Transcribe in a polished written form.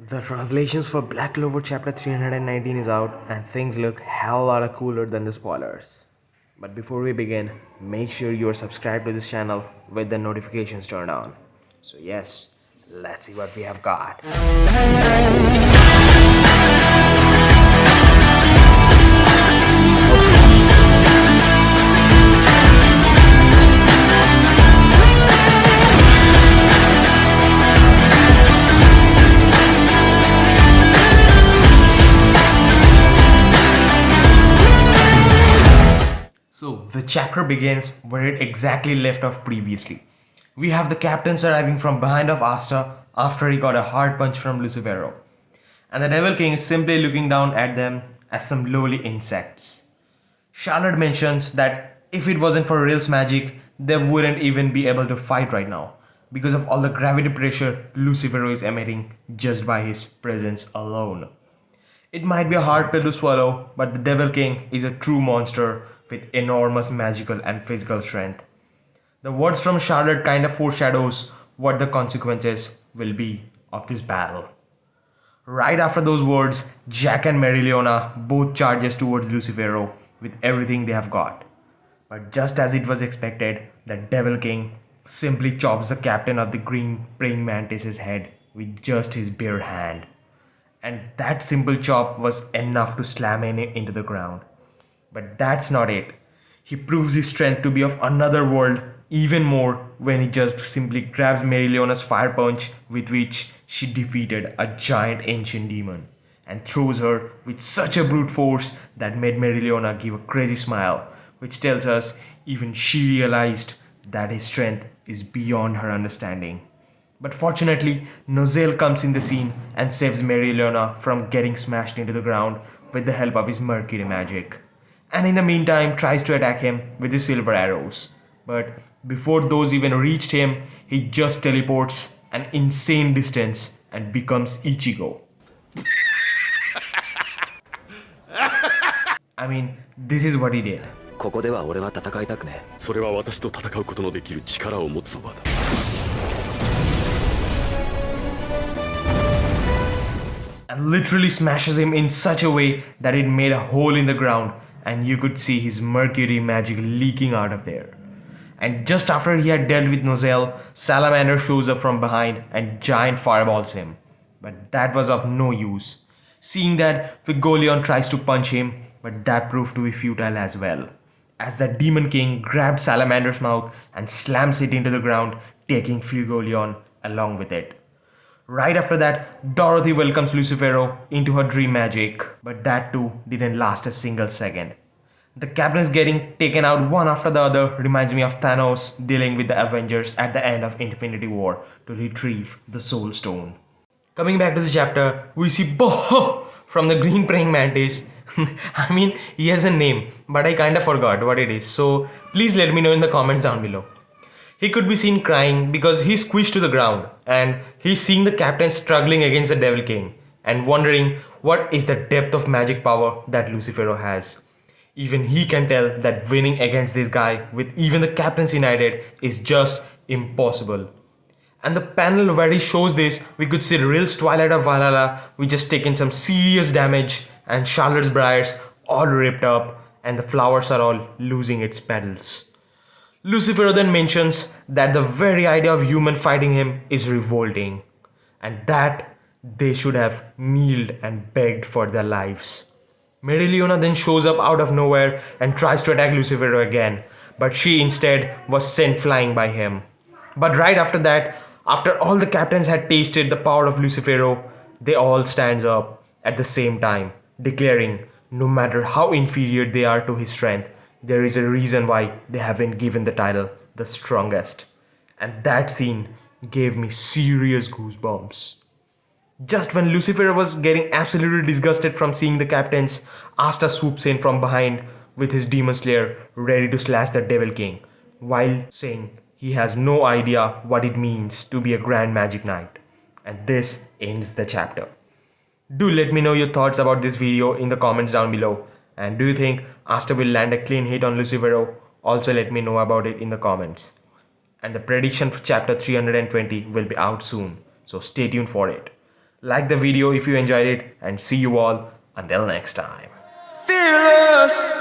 The translations for Black Clover chapter 319 is out and things look hell lot cooler than the spoilers. But before we begin, make sure you are subscribed to this channel with the notifications turned on. So yes, let's see what we have got. So the chapter begins where it exactly left off previously. We have the captains arriving from behind of Asta after he got a hard punch from Lucifero. And the Devil King is simply looking down at them as some lowly insects. Charlotte mentions that if it wasn't for Real's magic, they wouldn't even be able to fight right now because of all the gravity pressure Lucifero is emitting just by his presence alone. It might be a hard pill to swallow, but the Devil King is a true monster with enormous magical and physical strength. The words from Charlotte kind of foreshadows what the consequences will be of this battle. Right after those words, Jack and Meryliona both charges towards Lucifero with everything they have got. But just as it was expected, the Devil King simply chops the captain of the green praying mantis's head with just his bare hand. And that simple chop was enough to slam him into the ground. But that's not it. He proves his strength to be of another world even more when he just simply grabs Meryliona's fire punch with which she defeated a giant ancient demon and throws her with such a brute force that made Meryliona give a crazy smile, which tells us even she realized that his strength is beyond her understanding. But fortunately, Nozel comes in the scene and saves Meryliona from getting smashed into the ground with the help of his mercury magic. And in the meantime tries to attack him with his silver arrows. But before those even reached him, he just teleports an insane distance and becomes Ichigo. I mean, this is what he did. ここでは俺は戦いたくねえ。それは私と戦うことのできる力を持つ場だ。And literally smashes him in such a way that it made a hole in the ground and you could see his mercury magic leaking out of there. And just after he had dealt with Nozel, Salamander shows up from behind and giant fireballs him. But that was of no use. Seeing that, Figolion tries to punch him, but that proved to be futile as well, as the Demon King grabbed Salamander's mouth and slams it into the ground, taking Figolion along with it. Right after that, Dorothy welcomes Lucifero into her dream magic, but that too didn't last a single second. The captains getting taken out one after the other reminds me of Thanos dealing with the Avengers at the end of Infinity War to retrieve the Soul Stone. Coming back to the chapter, we see Boho from the Green Praying Mantis. I mean, he has a name, but I kinda forgot what it is, so please let me know in the comments down below. He could be seen crying because he's squished to the ground and he's seeing the captain struggling against the Devil King and wondering what is the depth of magic power that Lucifero has. Even he can tell that winning against this guy with even the captains united is just impossible. And the panel where he shows this, we could see Real's Twilight of Valhalla which has taken some serious damage and Charlotte's Briars all ripped up and the flowers are all losing its petals. Lucifero then mentions that the very idea of human fighting him is revolting and that they should have kneeled and begged for their lives. Meryliona then shows up out of nowhere and tries to attack Lucifero again, but she instead was sent flying by him. But right after that, after all the captains had tasted the power of Lucifero, they all stand up at the same time, declaring no matter how inferior they are to his strength, there is a reason why they haven't given the title the strongest. And that scene gave me serious goosebumps. Just when Lucifero was getting absolutely disgusted from seeing the captains, Asta swoops in from behind with his demon slayer ready to slash the Devil King, while saying he has no idea what it means to be a Grand Magic Knight. And this ends the chapter. Do let me know your thoughts about this video in the comments down below. And do you think Asta will land a clean hit on Lucifero? Also let me know about it in the comments. And the prediction for chapter 320 will be out soon, so stay tuned for it. Like the video if you enjoyed it, and see you all until next time. Fearless.